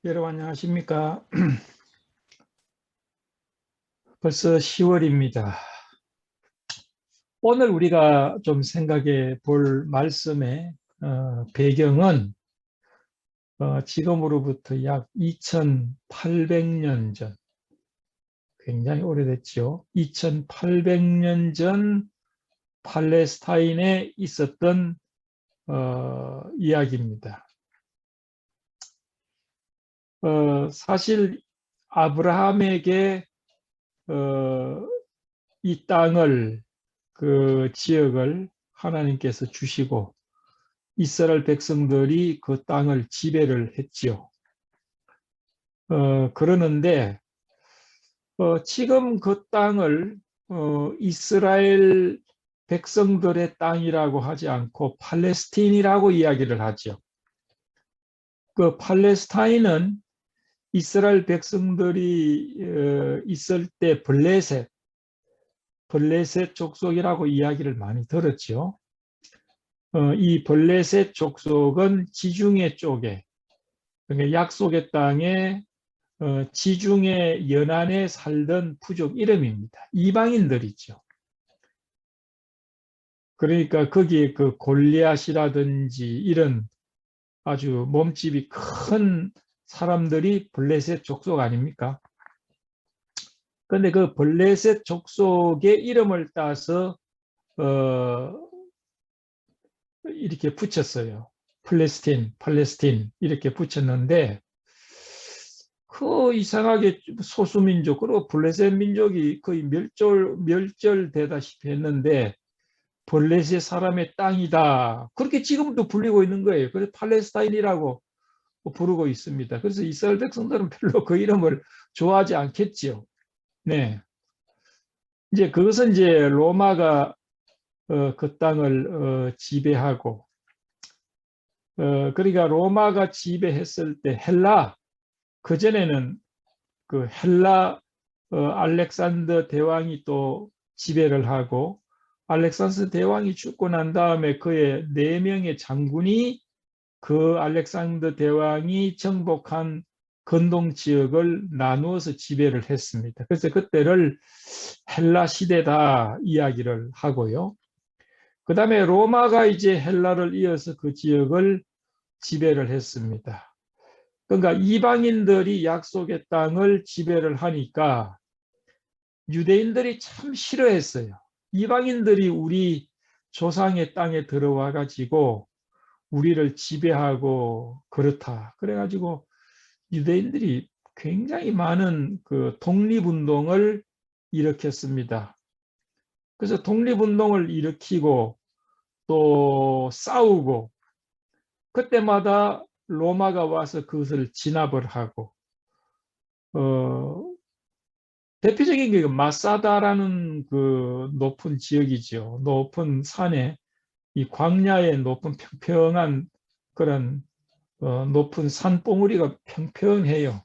여러분 안녕하십니까? 벌써 10월입니다. 오늘 우리가 좀 생각해 볼 말씀의 배경은 지금으로부터 약 2800년 전, 굉장히 오래됐죠. 2800년 전 팔레스타인에 있었던 이야기입니다. 사실 아브라함에게 이 땅을, 그 지역을 하나님께서 주시고 이스라엘 백성들이 그 땅을 지배를 했지요. 그러는데 지금 그 땅을 이스라엘 백성들의 땅이라고 하지 않고 팔레스틴이라고 이야기를 하죠. 그 팔레스타인은 이스라엘 백성들이 있을 때 블레셋 족속이라고 이야기를 많이 들었죠. 이 블레셋 족속은 지중해 쪽에, 그러니까 약속의 땅에 지중해 연안에 살던 부족 이름입니다. 이방인들이죠. 그러니까 거기에 그 골리앗이라든지 이런 아주 몸집이 큰 사람들이 블레셋 족속 아닙니까? 그런데 그 블레셋 족속의 이름을 따서 이렇게 붙였어요. 팔레스틴 이렇게 붙였는데 그 이상하게 소수민족, 그리고 블레셋 민족이 거의 멸절되다시피 했는데 블레셋 사람의 땅이다, 그렇게 지금도 불리고 있는 거예요. 그래서 팔레스타인이라고 부르고 있습니다. 그래서 이스라엘 백성들은 별로 그 이름을 좋아하지 않겠지요. 네. 이제 그것은 이제 로마가 그 땅을 지배하고, 그러니까 로마가 지배했을 때 헬라, 그전에는 그 헬라 알렉산더 대왕이 또 지배를 하고, 알렉산더 대왕이 죽고 난 다음에 그의 4명의 장군이 그 알렉산더 대왕이 정복한 건동 지역을 나누어서 지배를 했습니다. 그래서 그때를 헬라 시대다 이야기를 하고요. 그 다음에 로마가 이제 헬라를 이어서 그 지역을 지배를 했습니다. 그러니까 이방인들이 약속의 땅을 지배를 하니까 유대인들이 참 싫어했어요. 이방인들이 우리 조상의 땅에 들어와 가지고 우리를 지배하고 그렇다. 그래가지고 유대인들이 굉장히 많은 그 독립운동을 일으켰습니다. 그래서 독립운동을 일으키고 또 싸우고, 그때마다 로마가 와서 그것을 진압을 하고, 대표적인 게 마사다라는 그 높은 지역이죠. 높은 산에, 이 광야의 높은 평평한 그런 높은 산봉우리가 평평해요.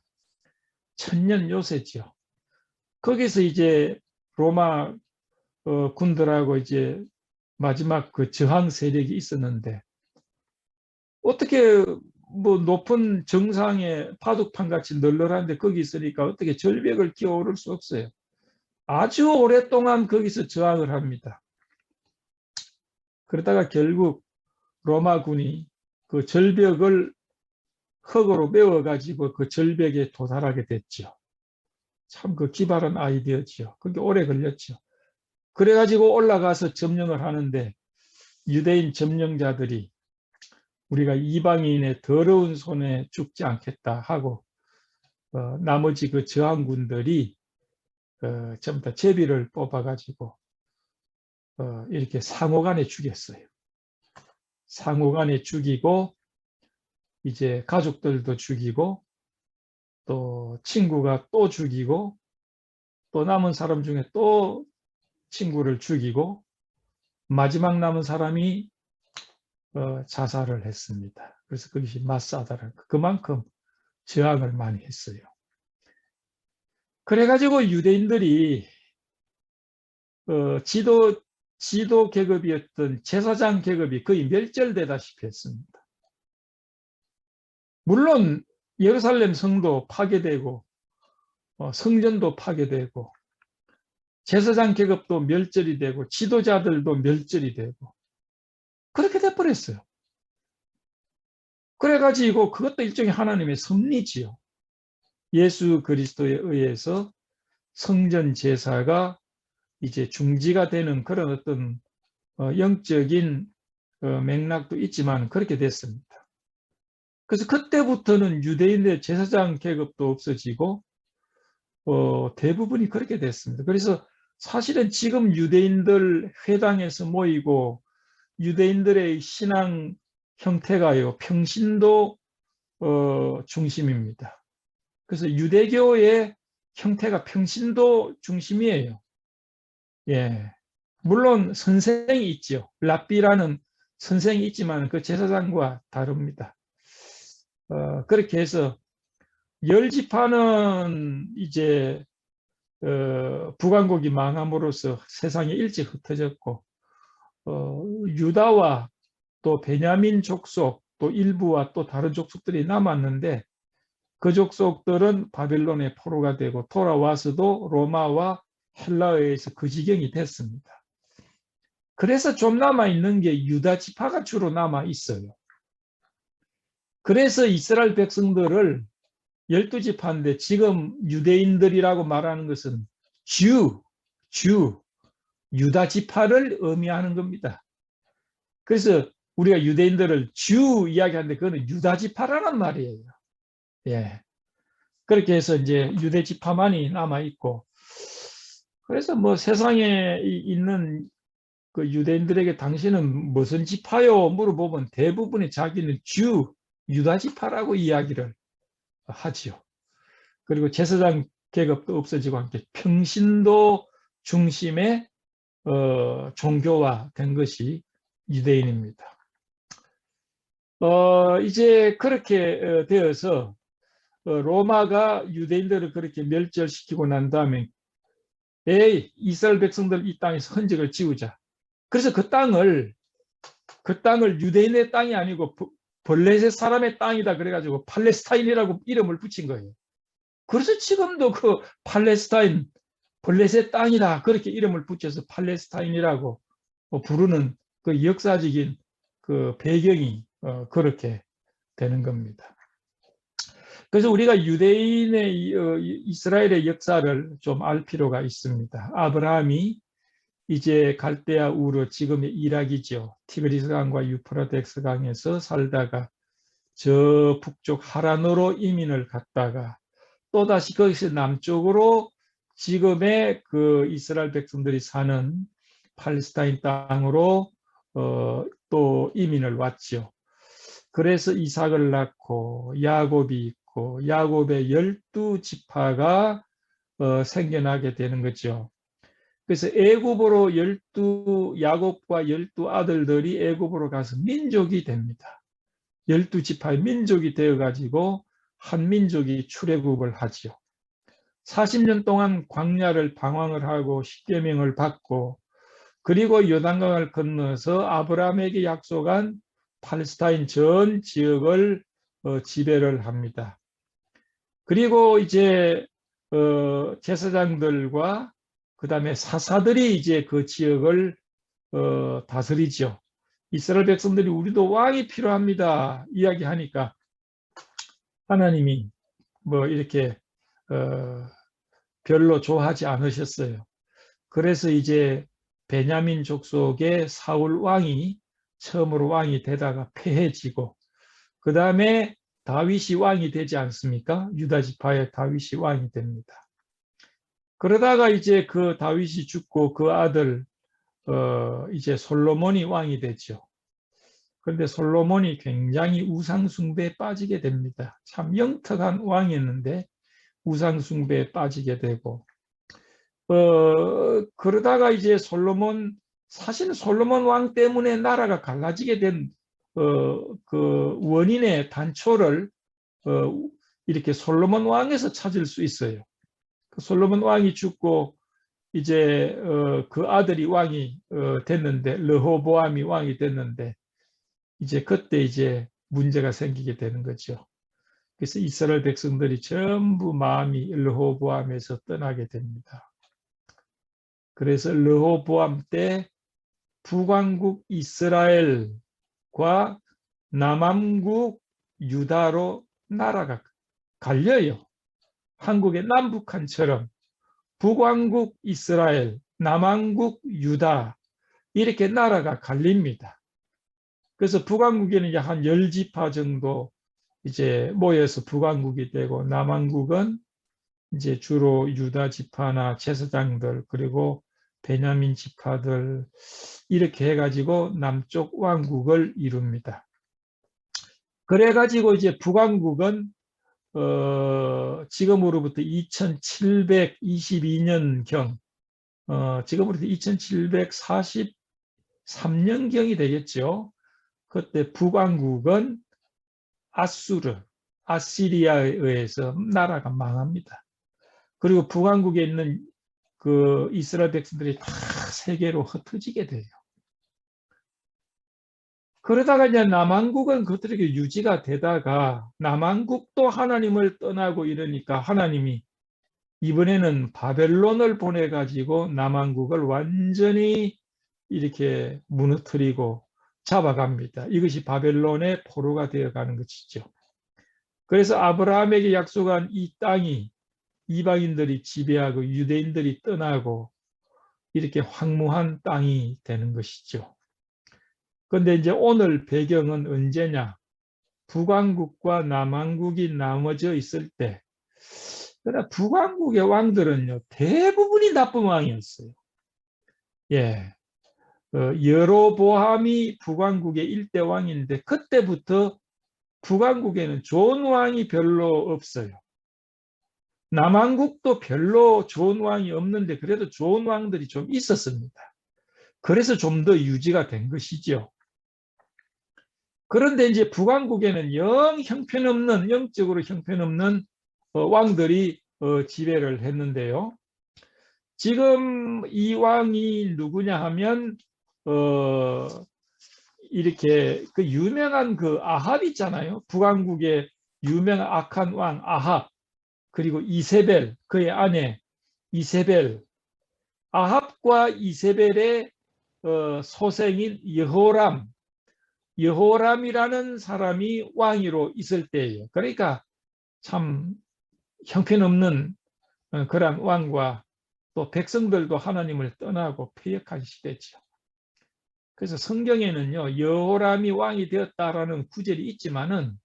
천년 요새죠. 거기서 이제 로마 군들하고 이제 마지막 그 저항 세력이 있었는데, 어떻게 뭐 높은 정상에 바둑판 같이 널널한데 거기 있으니까 어떻게 절벽을 기어오를 수 없어요. 아주 오랫동안 거기서 저항을 합니다. 그러다가 결국 로마군이 그 절벽을 흙으로 메워가지고 그 절벽에 도달하게 됐죠. 참 그 기발한 아이디어죠. 그게 오래 걸렸죠. 그래가지고 올라가서 점령을 하는데 유대인 점령자들이 우리가 이방인의 더러운 손에 죽지 않겠다 하고 나머지 그 저항군들이 전부 다 제비를 뽑아가지고 이렇게 상호간에 죽였어요. 상호간에 죽이고 이제 가족들도 죽이고 또 친구가 또 죽이고 또 남은 사람 중에 또 친구를 죽이고 마지막 남은 사람이 자살을 했습니다. 그래서 그것이 마사다라, 그만큼 저항을 많이 했어요. 그래가지고 유대인들이 지도 계급이었던 제사장 계급이 거의 멸절되다시피 했습니다. 물론 예루살렘 성도 파괴되고 성전도 파괴되고 제사장 계급도 멸절이 되고 지도자들도 멸절이 되고 그렇게 돼버렸어요. 그래가지고 그것도 일종의 하나님의 섭리지요. 예수 그리스도에 의해서 성전 제사가 이제 중지가 되는 그런 어떤 영적인 맥락도 있지만 그렇게 됐습니다. 그래서 그때부터는 유대인의 제사장 계급도 없어지고 대부분이 그렇게 됐습니다. 그래서 사실은 지금 유대인들 회당에서 모이고 유대인들의 신앙 형태가요, 평신도 중심입니다. 그래서 유대교의 형태가 평신도 중심이에요. 예. 물론 선생이 있죠. 랍비라는 선생이 있지만 그 제사장과 다릅니다. 그렇게 해서 열 지파는 이제 북왕국이 망함으로써 세상에 일찍 흩어졌고 유다와 또 베냐민 족속 또 일부와 또 다른 족속들이 남았는데 그 족속들은 바벨론의 포로가 되고 돌아와서도 로마와 헬라에 의해서 그 지경이 됐습니다. 그래서 좀 남아있는 게 유다 지파가 주로 남아있어요. 그래서 이스라엘 백성들을 12지파인데 지금 유대인들이라고 말하는 것은 유다 지파를 의미하는 겁니다. 그래서 우리가 유대인들을 주 이야기하는데 그거는 유다 지파라는 말이에요. 예. 그렇게 해서 이제 유대 지파만이 남아 있고, 그래서 뭐 세상에 있는 그 유대인들에게 당신은 무슨 지파요? 물어보면 대부분이 자기는 유다 지파라고 이야기를 하지요. 그리고 제사장 계급도 없어지고 함께 평신도 중심의 종교화 된 것이 유대인입니다. 이제 그렇게 되어서 로마가 유대인들을 그렇게 멸절시키고 난 다음에 이스라엘 백성들 이 땅에서 흔적을 지우자. 그래서 그 땅을 유대인의 땅이 아니고 블레셋 사람의 땅이다 그래가지고 팔레스타인이라고 이름을 붙인 거예요. 그래서 지금도 그 팔레스타인 블레셋 땅이다 그렇게 이름을 붙여서 팔레스타인이라고 부르는 그 역사적인 그 배경이 그렇게 되는 겁니다. 그래서 우리가 유대인의 이스라엘의 역사를 좀 알 필요가 있습니다. 아브라함이 이제 갈대아 우르 지금의 이락이죠. 티그리스 강과 유프라텍스 강에서 살다가 저 북쪽 하란으로 이민을 갔다가 또다시 거기서 남쪽으로 지금의 그 이스라엘 백성들이 사는 팔레스타인 땅으로 또 이민을 왔죠. 그래서 이삭을 낳고 야곱이 있고 야곱의 12지파가 생겨나게 되는 거죠. 그래서 애굽으로 야곱과 12아들들이 애굽으로 가서 민족이 됩니다. 12지파의 민족이 되어가지고 한 민족이 출애굽을 하죠. 40년 동안 광야를 방황을 하고 십계명을 받고 그리고 요단강을 건너서 아브라함에게 약속한 팔레스타인 전 지역을 지배를 합니다. 그리고 이제 제사장들과 그 다음에 사사들이 이제 그 지역을 다스리죠. 이스라엘 백성들이 우리도 왕이 필요합니다 이야기하니까 하나님이 뭐 이렇게 별로 좋아하지 않으셨어요. 그래서 이제 베냐민 족속의 사울 왕이 처음으로 왕이 되다가 패해지고 그 다음에 다윗이 왕이 되지 않습니까? 유다 지파의 다윗이 왕이 됩니다. 그러다가 이제 그 다윗이 죽고 그 아들 이제 솔로몬이 왕이 되죠. 그런데 솔로몬이 굉장히 우상숭배에 빠지게 됩니다. 참 영특한 왕이었는데 우상숭배에 빠지게 되고 그러다가 이제 사실 솔로몬 왕 때문에 나라가 갈라지게 된 그 원인의 단초를 이렇게 솔로몬 왕에서 찾을 수 있어요. 그 솔로몬 왕이 죽고 이제 그 아들이 왕이 됐는데 르호보암이 왕이 됐는데 이제 그때 이제 문제가 생기게 되는 거죠. 그래서 이스라엘 백성들이 전부 마음이 르호보암에서 떠나게 됩니다. 그래서 르호보암 때 북왕국 이스라엘과 남왕국 유다로 나라가 갈려요. 한국의 남북한처럼 북왕국 이스라엘, 남왕국 유다 이렇게 나라가 갈립니다. 그래서 북왕국에는 이제 한 10지파 정도 이제 모여서 북왕국이 되고, 남왕국은 이제 주로 유다 지파나 제사장들 그리고 베냐민 지파들 이렇게 해가지고 남쪽 왕국을 이룹니다. 그래가지고 이제 북왕국은 지금으로부터 2722년경, 지금으로부터 2743년경이 되겠죠. 그때 북왕국은 아시리아에 의해서 나라가 망합니다. 그리고 북왕국에 있는 그 이스라엘 백성들이 다 세계로 흩어지게 돼요. 그러다가 이제 남왕국은 그들에게 유지가 되다가, 남왕국도 하나님을 떠나고 이러니까 하나님이 이번에는 바벨론을 보내가지고 남왕국을 완전히 이렇게 무너뜨리고 잡아갑니다. 이것이 바벨론의 포로가 되어가는 것이죠. 그래서 아브라함에게 약속한 이 땅이 이방인들이 지배하고 유대인들이 떠나고 이렇게 황무한 땅이 되는 것이죠. 그런데 이제 오늘 배경은 언제냐? 북왕국과 남왕국이 나눠져 있을 때, 그러나 북왕국의 왕들은요, 대부분이 나쁜 왕이었어요. 예. 여로보암이 북왕국의 일대 왕인데, 그때부터 북왕국에는 좋은 왕이 별로 없어요. 남왕국도 별로 좋은 왕이 없는데, 그래도 좋은 왕들이 좀 있었습니다. 그래서 좀 더 유지가 된 것이죠. 그런데 이제 북왕국에는 영적으로 형편없는 왕들이 지배를 했는데요. 지금 이 왕이 누구냐 하면 이렇게 그 유명한 그 아합 있잖아요. 북왕국의 유명한 악한 왕 아합, 그리고 이세벨, 그의 아내 이세벨, 아합과 이세벨의 소생인 여호람이라는 사람이 왕위로 있을 때예요. 그러니까 참 형편없는 그런 왕과 또 백성들도 하나님을 떠나고 패역한 시대죠. 그래서 성경에는요, 여호람이 왕이 되었다라는 구절이 있지만은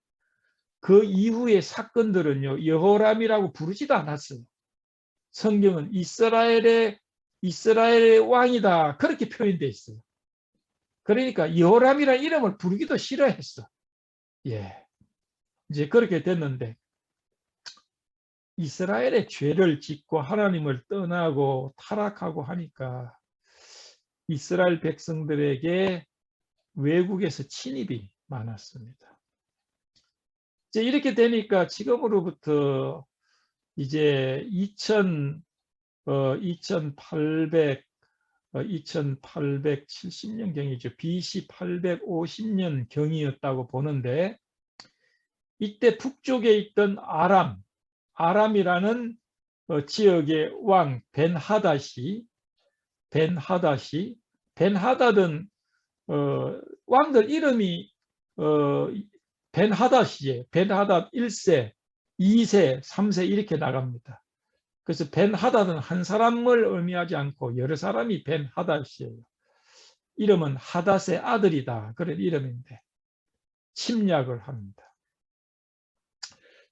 그 이후의 사건들은요, 여호람이라고 부르지도 않았어요. 성경은 이스라엘의 왕이다, 그렇게 표현되어 있어요. 그러니까 여호람이라는 이름을 부르기도 싫어했어. 예. 이제 그렇게 됐는데, 이스라엘의 죄를 짓고 하나님을 떠나고 타락하고 하니까 이스라엘 백성들에게 외국에서 침입이 많았습니다. 이제 이렇게 되니까 지금으로부터 이제 2870년경이죠. BC 850년 경이었다고 보는데, 이때 북쪽에 있던 아람이라는 지역의 왕 벤하닷은 왕들 이름이 벤하닷이에요. 벤하닷 1세, 2세, 3세 이렇게 나갑니다. 그래서 벤하닷은 한 사람을 의미하지 않고 여러 사람이 벤하닷이에요. 이름은 하닷의 아들이다, 그런 이름인데 침략을 합니다.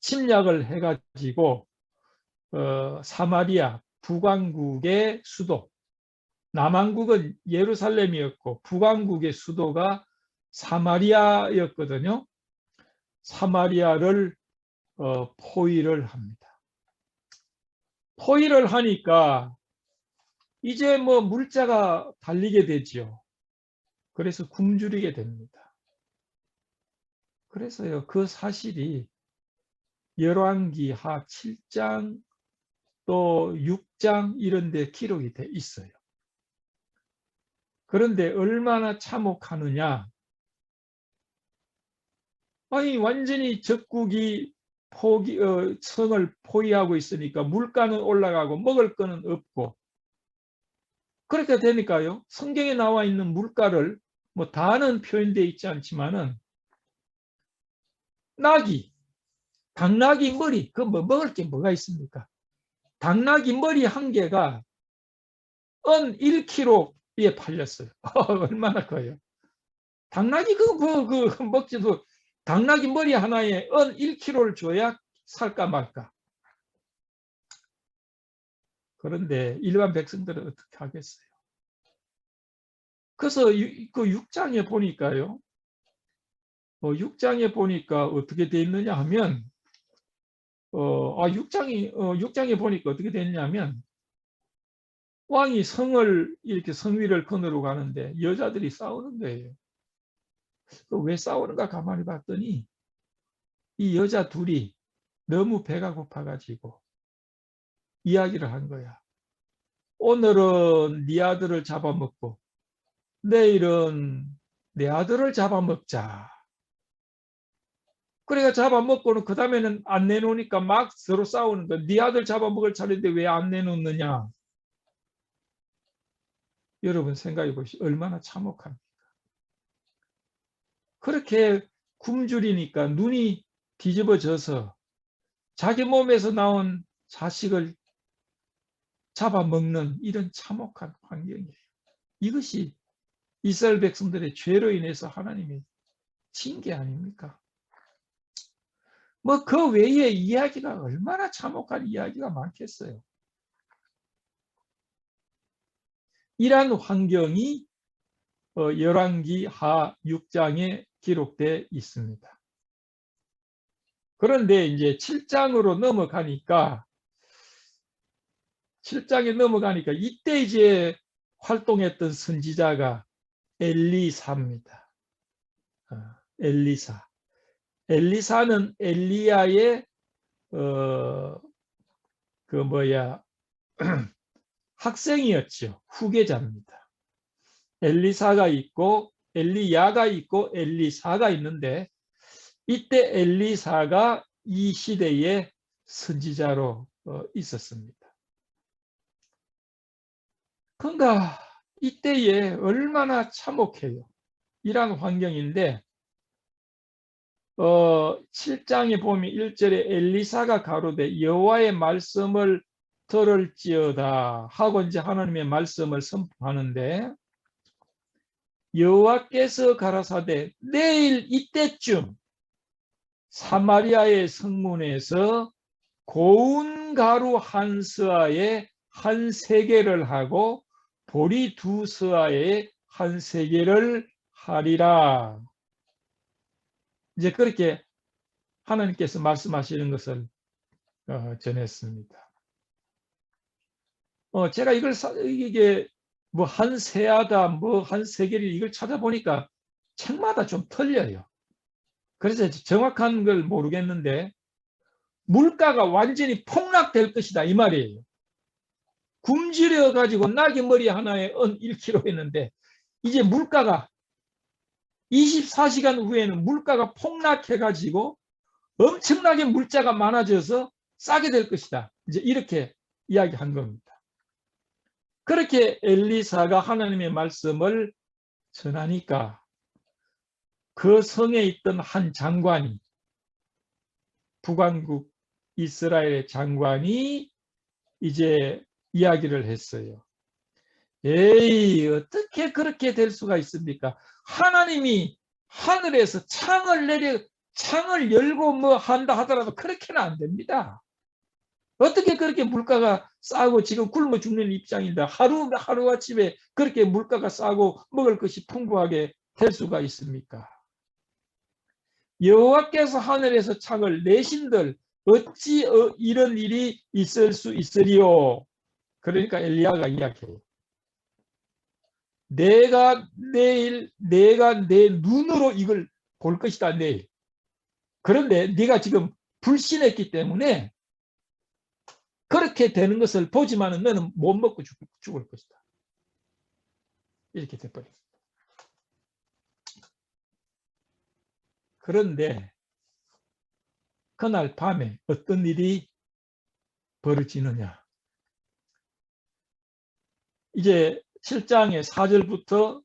침략을 해가지고 사마리아, 북왕국의 수도, 남왕국은 예루살렘이었고 북왕국의 수도가 사마리아였거든요. 사마리아를 포위를 합니다. 포위를 하니까 이제 뭐 물자가 달리게 되지요. 그래서 굶주리게 됩니다. 그래서요, 그 사실이 열왕기하 7장 또 6장 이런 데 기록이 돼 있어요. 그런데 얼마나 참혹하느냐. 아니 완전히 적국이 성을 포위하고 있으니까 물가는 올라가고 먹을 거는 없고, 그렇게 되니까요, 성경에 나와 있는 물가를 뭐 다는 표현되어 있지 않지만은 당나귀 머리, 그 뭐 먹을 게 뭐가 있습니까? 당나귀 머리 한 개가 은 1kg에 팔렸어요. 얼마나 커요? 당나귀 그 먹지도, 당나귀 머리 하나에 은 1kg를 줘야 살까 말까. 그런데 일반 백성들은 어떻게 하겠어요? 그래서 그 6장에 보니까요. 6장에 보니까 어떻게 돼 있느냐 하면 6장에 보니까 어떻게 됐냐면, 왕이 성을 이렇게 성위를 거느러 가는데 여자들이 싸우는 거예요. 왜 싸우는가 가만히 봤더니 이 여자 둘이 너무 배가 고파가지고 이야기를 한 거야. 오늘은 네 아들을 잡아먹고 내일은 내 아들을 잡아먹자. 그래가 잡아먹고는 그 다음에는 안 내놓으니까 막 서로 싸우는 거야. 네 아들 잡아먹을 차례인데 왜 안 내놓느냐. 여러분 생각해 보시오. 얼마나 참혹합니까? 그렇게 굶주리니까 눈이 뒤집어져서 자기 몸에서 나온 자식을 잡아먹는 이런 참혹한 환경이에요. 이것이 이스라엘 백성들의 죄로 인해서 하나님이 징계 아닙니까? 뭐 그 외에 이야기가 얼마나 참혹한 이야기가 많겠어요. 이러한 환경이 열왕기 하 6장에 기록되어 있습니다. 그런데 이제 7장으로 넘어가니까 이때 이제 활동했던 선지자가 엘리사입니다. 엘리사. 엘리사는 엘리야의 학생이었죠. 후계자입니다. 엘리사가 있고 엘리야가 있고 엘리사가 있는데, 이때 엘리사가 이 시대의 선지자로 있었습니다. 그러니까 이때에 얼마나 참혹해요. 이러한 환경인데 7장에 보면 1절에 엘리사가 가로되 여호와의 말씀을 들을지어다 하고 이제 하나님의 말씀을 선포하는데, 여호와께서 가라사대 내일 이때쯤 사마리아의 성문에서 고운 가루 한 스아에 한 세겔을 하고 보리 두 스아에 한 세겔을 하리라. 이제 그렇게 하나님께서 말씀하시는 것을 전했습니다. 제가 이게 뭐 한 세아다, 뭐 한 세겔이 이걸 찾아보니까 책마다 좀 틀려요. 그래서 정확한 걸 모르겠는데 물가가 완전히 폭락될 것이다 이 말이에요. 굶주려 가지고 나귀 머리 하나에 은 1kg 했는데 이제 물가가 24시간 후에는 물가가 폭락해 가지고 엄청나게 물자가 많아져서 싸게 될 것이다. 이제 이렇게 이야기한 겁니다. 그렇게 엘리사가 하나님의 말씀을 전하니까 그 성에 있던 한 장관이, 북왕국 이스라엘의 장관이 이제 이야기를 했어요. 에이, 어떻게 그렇게 될 수가 있습니까? 하나님이 하늘에서 창을 열고 뭐 한다 하더라도 그렇게는 안 됩니다. 어떻게 그렇게 물가가 싸고 지금 굶어 죽는 입장인데 하루아침에 그렇게 물가가 싸고 먹을 것이 풍부하게 될 수가 있습니까? 여호와께서 하늘에서 창을 내신들 어찌 이런 일이 있을 수 있으리요? 그러니까 엘리야가 이야기해요. 내가 내 눈으로 이걸 볼 것이다 내일. 그런데 네가 지금 불신했기 때문에 그렇게 되는 것을 보지만은 너는 못 먹고 죽을 것이다. 이렇게 돼버립니다. 그런데 그날 밤에 어떤 일이 벌어지느냐. 이제 7장의 4절부터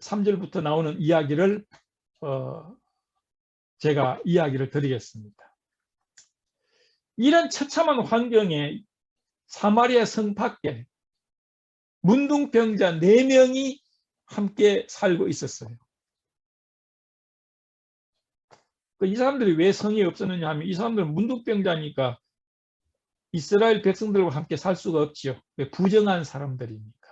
3절부터 나오는 이야기를 제가 이야기를 드리겠습니다. 이런 처참한 환경에 사마리아 성 밖에 문둥병자 4명이 함께 살고 있었어요. 이 사람들이 왜 성이 없었느냐 하면 이 사람들은 문둥병자니까 이스라엘 백성들과 함께 살 수가 없지요. 왜? 부정한 사람들이니까.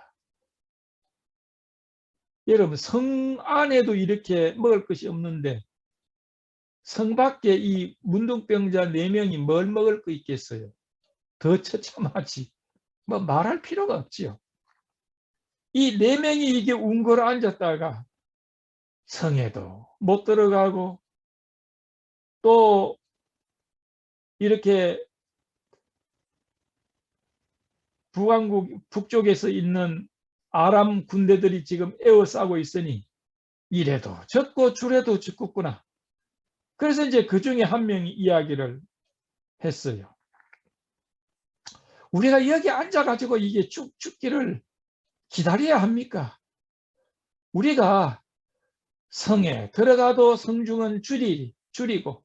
여러분, 성 안에도 이렇게 먹을 것이 없는데 성 밖에 이 문둥병자 4명이 뭘 먹을 거 있겠어요? 더 처참하지. 뭐 말할 필요가 없지요. 이 4명이 이렇게 웅거러 앉았다가 성에도 못 들어가고 또 이렇게 북쪽에서 있는 아람 군대들이 지금 에워싸고 있으니 이래도 졌고 저래도 졌구나. 그래서 이제 그 중에 한 명이 이야기를 했어요. 우리가 여기 앉아가지고 이게 죽기를 기다려야 합니까? 우리가 성에 들어가도 성중은 줄이고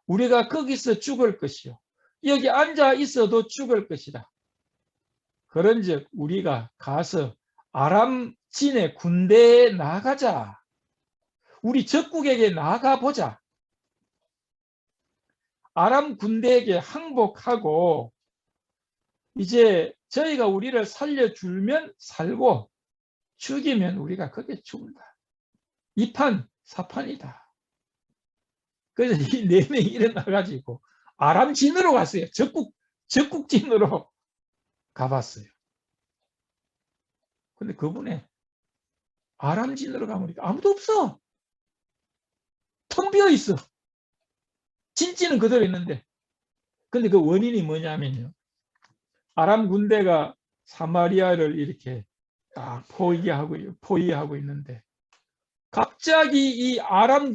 우리가 거기서 죽을 것이요. 여기 앉아 있어도 죽을 것이다. 그런즉 우리가 가서 아람 진의 군대에 나가자. 우리 적국에게 나가보자. 아람 군대에게 항복하고 이제 저희가 우리를 살려주면 살고 죽이면 우리가 거기에 죽는다. 이판 사판이다. 그래서 이 4명이 일어나가지고 아람 진으로 갔어요. 적국진으로 가봤어요. 근데 그분에 아람 진으로 가보니까 아무도 없어. 텅 비어 있어. 진지는 그대로 있는데. 근데 그 원인이 뭐냐면요. 아람 군대가 사마리아를 이렇게 딱 포위하고 있는데 갑자기 이 아람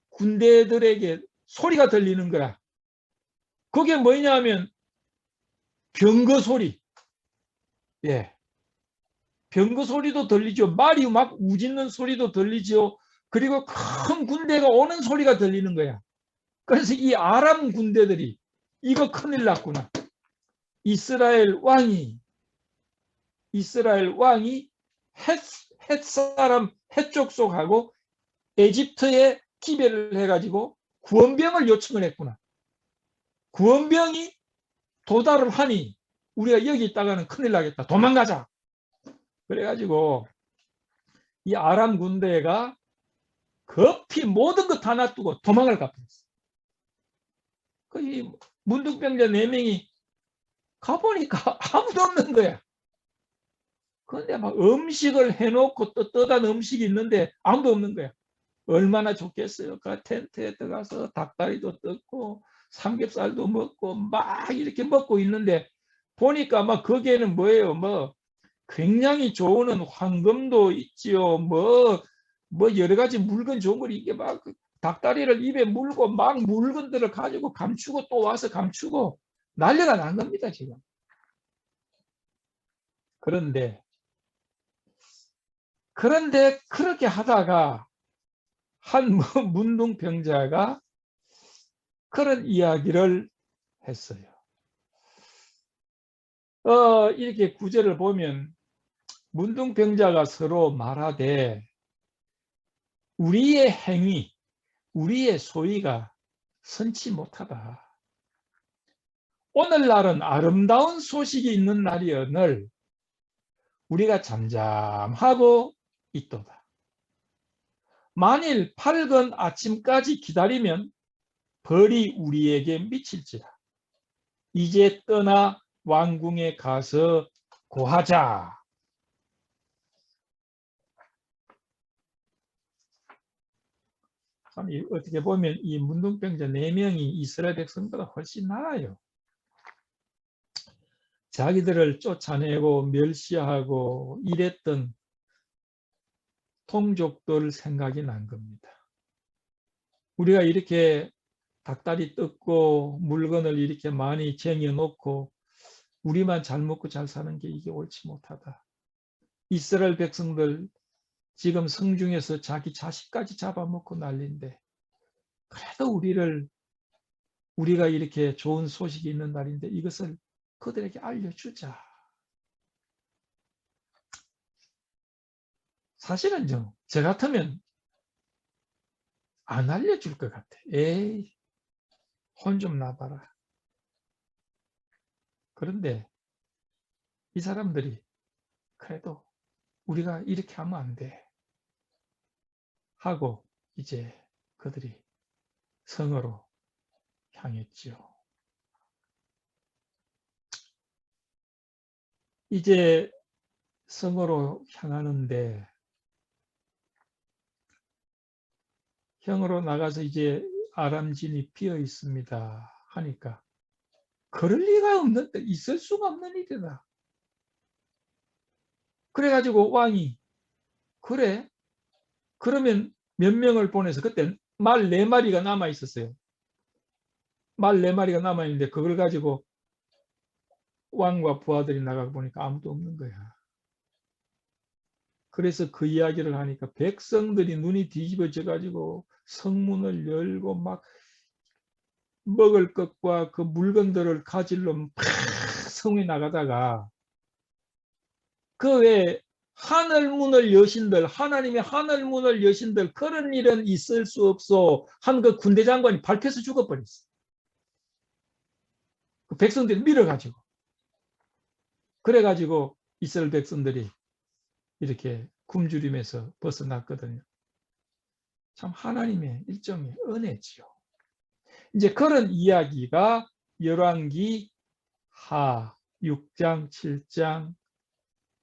군대들에게 소리가 들리는 거라. 그게 뭐냐면 병거 소리. 예. 병거 소리도 들리죠. 말이 막 우짖는 소리도 들리죠. 그리고 큰 군대가 오는 소리가 들리는 거야. 그래서 이 아람 군대들이 이거 큰일 났구나. 이스라엘 왕이 헷 족속하고 에집트에 기별을 해가지고 구원병을 요청을 했구나. 구원병이 도달을 하니 우리가 여기 있다가는 큰일 나겠다. 도망가자. 그래가지고 이 아람 군대가 급히 모든 것 다 놔두고 도망을 가버렸어. 이 문둥병자 4명이 가보니까 아무도 없는 거야. 그런데 막 음식을 해놓고 떠단 음식이 있는데 아무도 없는 거야. 얼마나 좋겠어요. 그 텐트에 들어가서 닭다리도 뜯고 삼겹살도 먹고 막 이렇게 먹고 있는데 보니까 막 거기에는 뭐예요? 뭐 굉장히 좋은 황금도 있지요. 뭐 여러 가지 물건 좋은 걸 이게 막 닭다리를 입에 물고 막 물건들을 가지고 감추고 또 와서 감추고 난리가 난 겁니다, 지금. 그런데 그렇게 하다가 한 문둥병자가 그런 이야기를 했어요. 이렇게 구절을 보면 문둥병자가 서로 말하되 우리의 행위, 우리의 소위가 선치 못하다. 오늘날은 아름다운 소식이 있는 날이오늘 우리가 잠잠하고 있도다. 만일 밝은 아침까지 기다리면 벌이 우리에게 미칠지라. 이제 떠나 왕궁에 가서 고하자. 참 어떻게 보면 이 문둥병자 4명이 이스라엘 백성보다 훨씬 나아요. 자기들을 쫓아내고 멸시하고 이랬던 통족들 생각이 난 겁니다. 우리가 이렇게 닭다리 뜯고 물건을 이렇게 많이 쟁여놓고 우리만 잘 먹고 잘 사는 게 이게 옳지 못하다. 이스라엘 백성들 지금 성중에서 자기 자식까지 잡아먹고 난리인데 그래도 우리가 이렇게 좋은 소식이 있는 날인데 이것을 그들에게 알려주자. 사실은 저 같으면 안 알려줄 것 같아. 에이, 혼 좀 나봐라. 그런데 이 사람들이 그래도 우리가 이렇게 하면 안 돼. 하고 이제 그들이 성으로 향했지요. 이제 성으로 향하는데 성으로 나가서 이제 아람진이 비어 있습니다. 하니까 그럴 리가 없는데 있을 수가 없는 일이다. 그래가지고 왕이 그래? 그러면 몇 명을 보내서 그때 말 4마리가 남아 있었어요. 말 4마리가 남아 있는데 그걸 가지고 왕과 부하들이 나가 보니까 아무도 없는 거야. 그래서 그 이야기를 하니까 백성들이 눈이 뒤집어져 가지고 성문을 열고 막 먹을 것과 그 물건들을 가지러 막 성에 나가다가 그 외에 하늘문을 여신들, 하나님의 하늘문을 여신들 그런 일은 있을 수 없어 한 그 군대 장관이 밟혀서 죽어버렸어. 그 백성들이 밀어가지고. 그래가지고 이스라엘 백성들이 이렇게 굶주림에서 벗어났거든요. 참 하나님의 일종의 은혜지요. 이제 그런 이야기가 열왕기 하 6장, 7장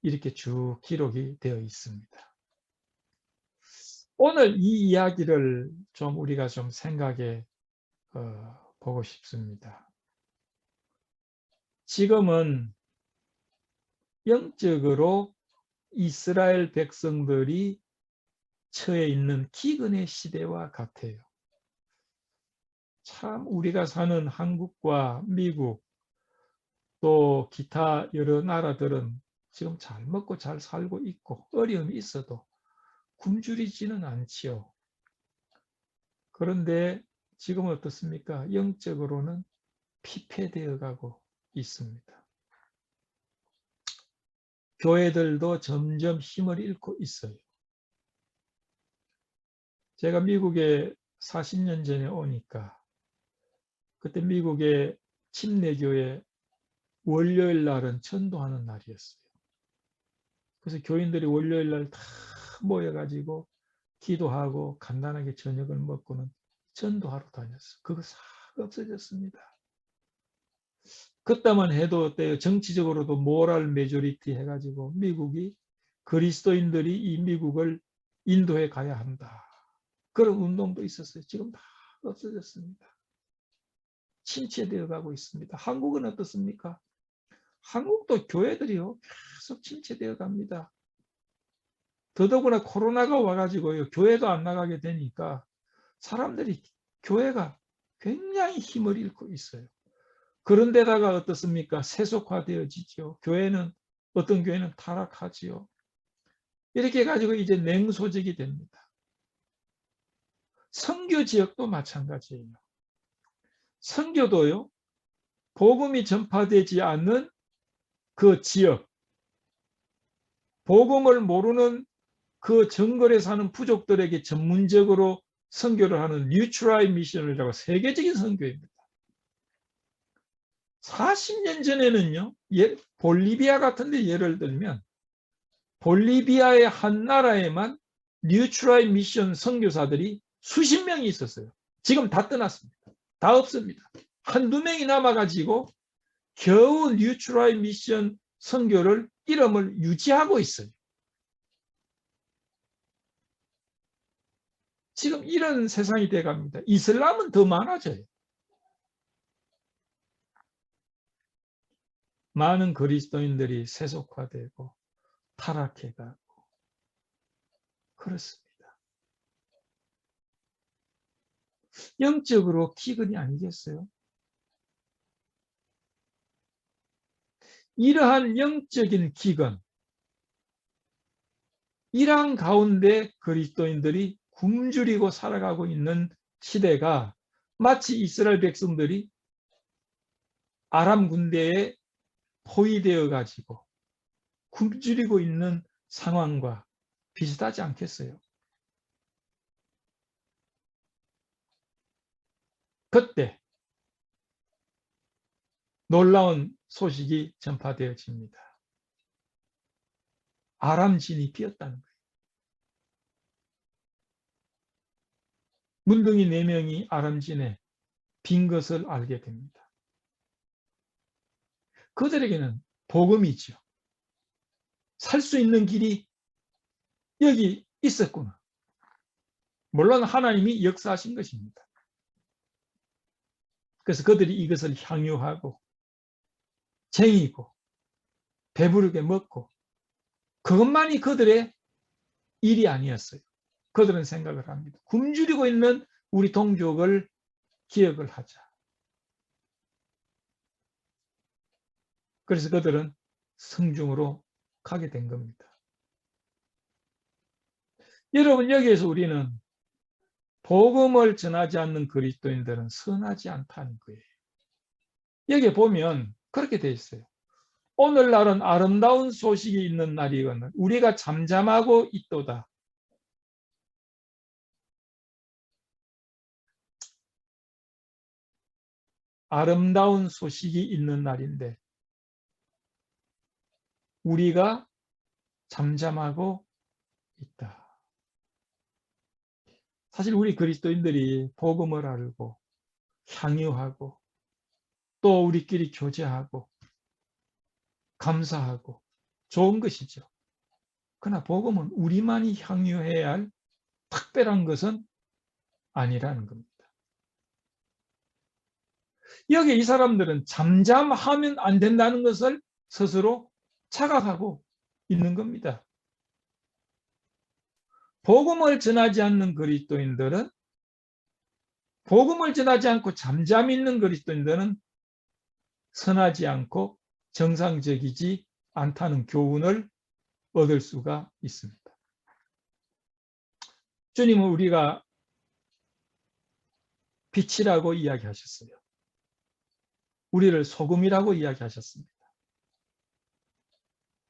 이렇게 쭉 기록이 되어 있습니다. 오늘 이 이야기를 좀 우리가 좀 생각해 보고 싶습니다. 지금은 영적으로 이스라엘 백성들이 처해 있는 기근의 시대와 같아요. 참 우리가 사는 한국과 미국 또 기타 여러 나라들은 지금 잘 먹고 잘 살고 있고 어려움이 있어도 굶주리지는 않지요. 그런데 지금은 어떻습니까? 영적으로는 피폐되어 가고 있습니다. 교회들도 점점 힘을 잃고 있어요. 제가 미국에 40년 전에 오니까 그때 미국의 침례교회 월요일 날은 전도하는 날이었어요. 그래서 교인들이 월요일 날 다 모여가지고 기도하고 간단하게 저녁을 먹고는 전도하러 다녔어요. 그거 싹 없어졌습니다. 그때만 해도 정치적으로도 모럴 메조리티 해가지고 미국이 그리스도인들이 이 미국을 인도해 가야 한다. 그런 운동도 있었어요. 지금 다 없어졌습니다. 침체되어 가고 있습니다. 한국은 어떻습니까? 한국도 교회들이요 계속 침체되어 갑니다. 더더구나 코로나가 와가지고요 교회도 안 나가게 되니까 사람들이 교회가 굉장히 힘을 잃고 있어요. 그런데다가 어떻습니까? 세속화되어지죠. 교회는 어떤 교회는 타락하지요. 이렇게 해가지고 이제 냉소적이 됩니다. 선교 지역도 마찬가지예요. 선교도요 복음이 전파되지 않는 그 지역, 복음을 모르는 그 정글에 사는 부족들에게 전문적으로 선교를 하는 뉴트라이 미션이라고 세계적인 선교입니다. 40년 전에는요, 볼리비아 같은 데 예를 들면 볼리비아의 한 나라에만 뉴트라이 미션 선교사들이 수십 명이 있었어요. 지금 다 떠났습니다. 다 없습니다. 한두 명이 남아가지고 겨우 뉴트라이 미션 선교를 이름을 유지하고 있어요. 지금 이런 세상이 돼갑니다. 이슬람은 더 많아져요. 많은 그리스도인들이 세속화되고 타락해가고 그렇습니다. 영적으로 기근이 아니겠어요? 이러한 영적인 기근, 이러한 가운데 그리스도인들이 굶주리고 살아가고 있는 시대가 마치 이스라엘 백성들이 아람 군대에 포위되어 가지고 굶주리고 있는 상황과 비슷하지 않겠어요? 그때 놀라운 소식이 전파되어집니다. 아람 진이 비었다는 거예요. 문둥이 4명이 아람 진에 빈 것을 알게 됩니다. 그들에게는 복음이죠. 살 수 있는 길이 여기 있었구나. 물론 하나님이 역사하신 것입니다. 그래서 그들이 이것을 향유하고 쟁이고 배부르게 먹고 그것만이 그들의 일이 아니었어요. 그들은 생각을 합니다. 굶주리고 있는 우리 동족을 기억을 하자. 그래서 그들은 성중으로 가게 된 겁니다. 여러분, 여기에서 우리는 복음을 전하지 않는 그리스도인들은 선하지 않다는 거예요. 여기 보면 그렇게 되어 있어요. 오늘날은 아름다운 소식이 있는 날이거늘 우리가 잠잠하고 있도다. 아름다운 소식이 있는 날인데 우리가 잠잠하고 있다. 사실 우리 그리스도인들이 복음을 알고 향유하고 또 우리끼리 교제하고 감사하고 좋은 것이죠. 그러나 복음은 우리만이 향유해야 할 특별한 것은 아니라는 겁니다. 여기 이 사람들은 잠잠하면 안 된다는 것을 스스로 자각하고 있는 겁니다. 복음을 전하지 않는 그리스도인들은 복음을 전하지 않고 잠잠 있는 그리스도인들은 선하지 않고 정상적이지 않다는 교훈을 얻을 수가 있습니다. 주님은 우리가 빛이라고 이야기하셨어요. 우리를 소금이라고 이야기하셨습니다.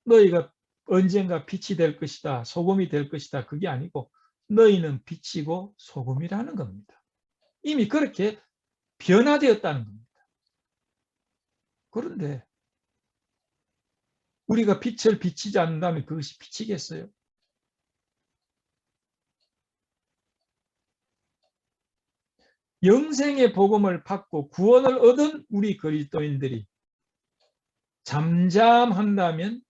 너희가 언젠가 빛이 될 것이다, 소금이 될 것이다, 그게 아니고 너희는 빛이고 소금이라는 겁니다. 이미 그렇게 변화되었다는 겁니다. 그런데 우리가 빛을 비치지 않는다면 그것이 빛이겠어요? 영생의 복음을 받고 구원을 얻은 우리 그리스도인들이 잠잠한다면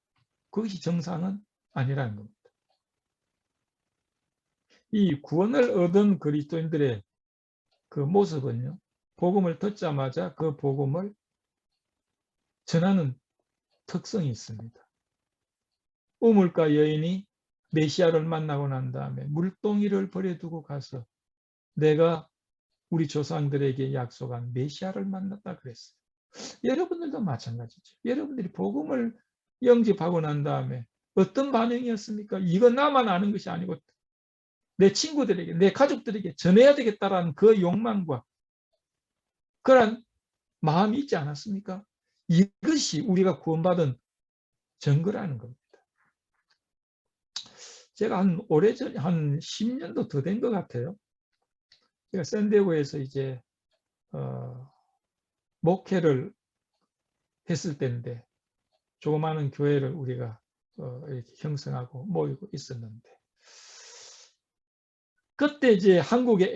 그것이 정상은 아니라는 겁니다. 이 구원을 얻은 그리스도인들의 그 모습은요, 복음을 듣자마자 그 복음을 전하는 특성이 있습니다. 우물가 여인이 메시아를 만나고 난 다음에 물동이를 버려두고 가서 내가 우리 조상들에게 약속한 메시아를 만났다 그랬어요. 여러분들도 마찬가지죠. 여러분들이 복음을 영접하고 난 다음에 어떤 반응이었습니까? 이건 나만 아는 것이 아니고 내 친구들에게, 내 가족들에게 전해야 되겠다라는 그 욕망과 그런 마음이 있지 않았습니까? 이것이 우리가 구원받은 증거라는 겁니다. 제가 오래전에 한 10년도 더 된 것 같아요. 제가 샌디에고에서 이제 목회를 했을 때인데 조그마한 교회를 우리가 이렇게 형성하고 모이고 있었는데 그때 이제 한국의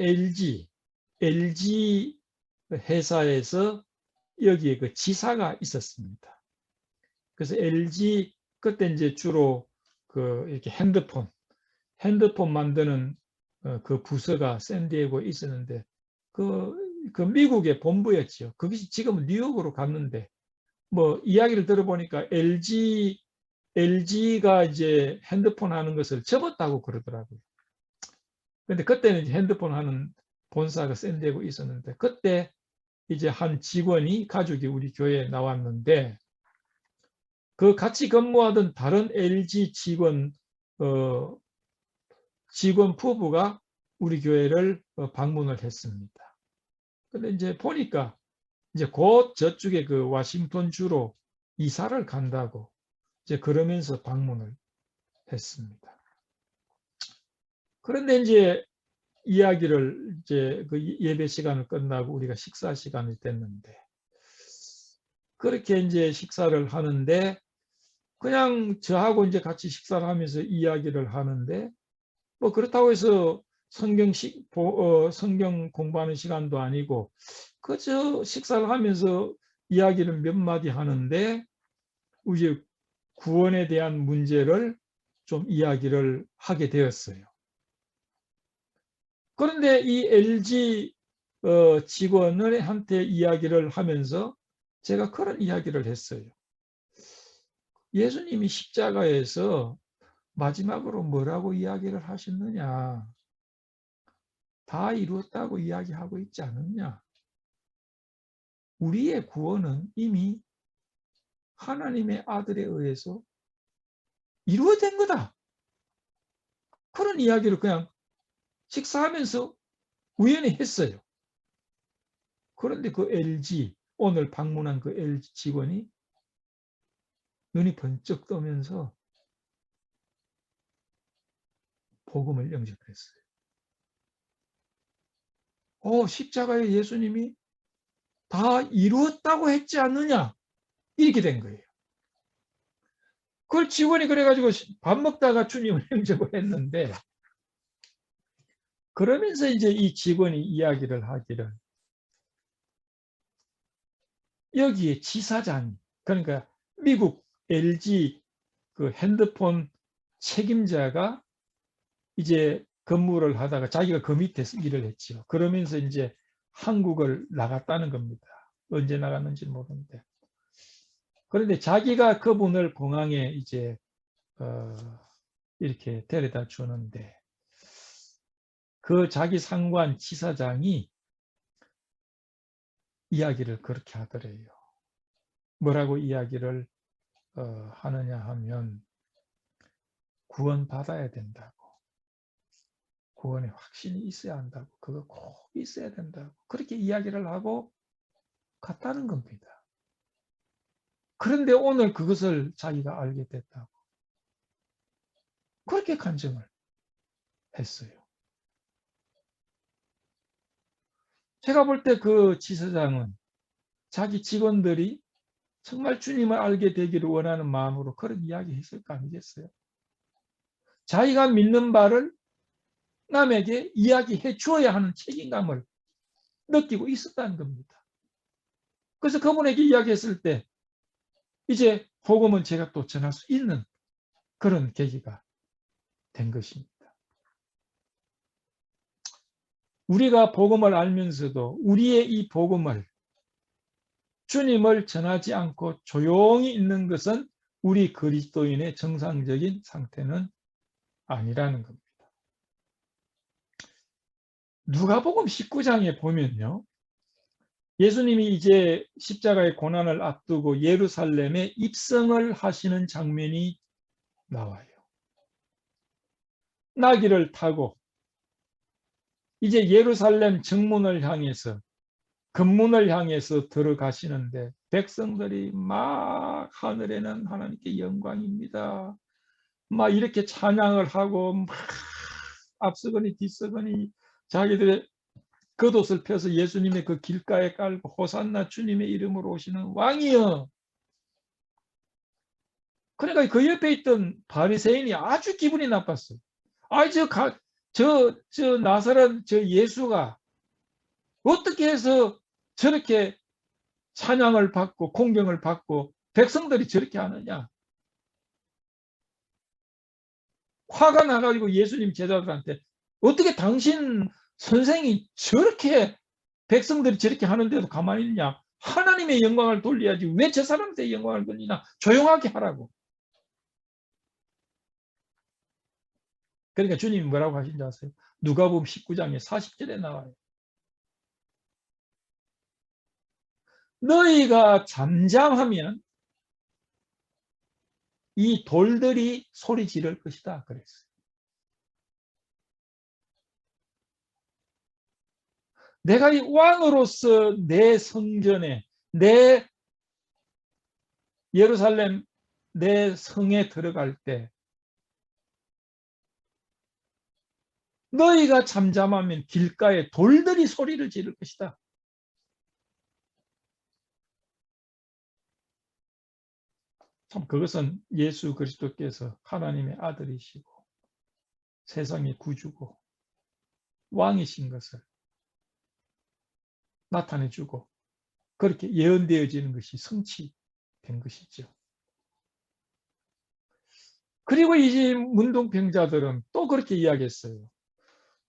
LG 회사에서 여기에 그 지사가 있었습니다. 그래서 LG 그때 이제 주로 그 이렇게 핸드폰 만드는 그 부서가 샌디에고에 있었는데 그 미국의 본부였죠. 그것이 지금은 뉴욕으로 갔는데 뭐 이야기를 들어보니까 LG가 이제 핸드폰 하는 것을 접었다고 그러더라고요. 근데 그때는 이제 핸드폰 하는 본사가 센데고 있었는데 그때 이제 한 직원이 가족이 우리 교회에 나왔는데 그 같이 근무하던 다른 LG 직원 부부가 우리 교회를 방문을 했습니다. 근데 이제 보니까 이제 곧 저쪽에 그 워싱턴 주로 이사를 간다고 이제 그러면서 방문을 했습니다. 그런데 이제 이야기를 이제 그 예배 시간을 끝나고 우리가 식사 시간이 됐는데 그렇게 이제 식사를 하는데 그냥 저하고 이제 같이 식사를 하면서 이야기를 하는데 뭐 그렇다고 해서 성경 공부하는 시간도 아니고 그저 식사를 하면서 이야기를 몇 마디 하는데 이제 구원에 대한 문제를 좀 이야기를 하게 되었어요. 그런데 이 LG 직원한테 이야기를 하면서 제가 그런 이야기를 했어요. 예수님이 십자가에서 마지막으로 뭐라고 이야기를 하셨느냐? 다 이루었다고 이야기하고 있지 않느냐? 우리의 구원은 이미 하나님의 아들에 의해서 이루어진 거다. 그런 이야기를 그냥 식사하면서 우연히 했어요. 그런데 그 LG, 오늘 방문한 그 LG 직원이 눈이 번쩍 뜨면서 복음을 영접했어요. 십자가에 예수님이 다 이루었다고 했지 않느냐? 이렇게 된 거예요. 그걸 직원이 그래가지고 밥 먹다가 주님을 영접을 했는데 그러면서 이제 이 직원이 이야기를 하기를 여기에 지사장이 그러니까 미국 LG 그 핸드폰 책임자가 이제 근무를 하다가 자기가 그 밑에서 일을 했죠. 그러면서 이제 한국을 나갔다는 겁니다. 언제 나갔는지 모르는데. 그런데 자기가 그분을 공항에 이제 이렇게 데려다 주는데 그 자기 상관 지사장이 이야기를 그렇게 하더래요. 뭐라고 이야기를 하느냐 하면 구원받아야 된다고. 구원의 확신이 있어야 한다고. 그거 꼭 있어야 된다고. 그렇게 이야기를 하고 갔다는 겁니다. 그런데 오늘 그것을 자기가 알게 됐다고. 그렇게 간증을 했어요. 제가 볼 때 그 지사장은 자기 직원들이 정말 주님을 알게 되기를 원하는 마음으로 그런 이야기 했을 거 아니겠어요? 자기가 믿는 바를 남에게 이야기해 주어야 하는 책임감을 느끼고 있었다는 겁니다. 그래서 그분에게 이야기했을 때 이제 복음은 제가 또 전할 수 있는 그런 계기가 된 것입니다. 우리가 복음을 알면서도 우리의 이 복음을 주님을 전하지 않고 조용히 있는 것은 우리 그리스도인의 정상적인 상태는 아니라는 겁니다. 누가복음 19장에 보면요. 예수님이 이제 십자가의 고난을 앞두고 예루살렘에 입성을 하시는 장면이 나와요. 나귀를 타고 이제 예루살렘 정문을 향해서 금문을 향해서 들어가시는데 백성들이 막 하늘에는 하나님께 영광입니다. 막 이렇게 찬양을 하고 막 앞서거니 뒤서거니 자기들의 겉옷을 펴서 예수님의 그 길가에 깔고 호산나 주님의 이름으로 오시는 왕이여. 그러니까 그 옆에 있던 바리새인이 아주 기분이 나빴어요. 아, 저 나사렛 저 예수가 어떻게 해서 저렇게 찬양을 받고 공경을 받고 백성들이 저렇게 하느냐. 화가 나가지고 예수님 제자들한테 어떻게 당신 선생이 저렇게 백성들이 저렇게 하는데도 가만히 있냐. 하나님의 영광을 돌려야지 왜 저 사람한테 영광을 돌리나. 조용하게 하라고. 그러니까 주님이 뭐라고 하신지 아세요? 누가복음 19장에 40절에 나와요. 너희가 잠잠하면 이 돌들이 소리 지를 것이다 그랬어요. 내가 이 왕으로서 내 성전에, 내 예루살렘, 내 성에 들어갈 때 너희가 잠잠하면 길가에 돌들이 소리를 지를 것이다. 참 그것은 예수 그리스도께서 하나님의 아들이시고 세상의 구주고 왕이신 것을 나타내주고 그렇게 예언되어지는 것이 성취된 것이죠. 그리고 이 문둥병자들은 또 그렇게 이야기했어요.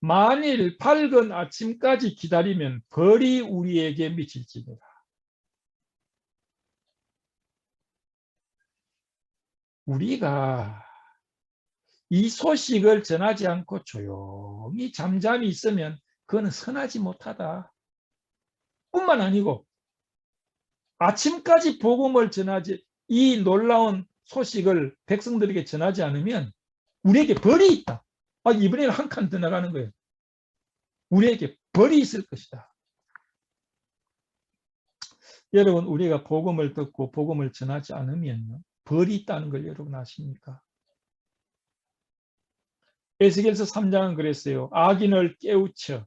만일 밝은 아침까지 기다리면 벌이 우리에게 미칠지니라. 우리가 이 소식을 전하지 않고 조용히 잠잠히 있으면 그거는 선하지 못하다. 뿐만 아니고 아침까지 복음을 전하지, 이 놀라운 소식을 백성들에게 전하지 않으면 우리에게 벌이 있다. 이번에는 한 칸 더 나가는 거예요. 우리에게 벌이 있을 것이다. 여러분, 우리가 복음을 듣고 복음을 전하지 않으면 벌이 있다는 걸 여러분 아십니까? 에스겔서 3장은 그랬어요. 악인을 깨우쳐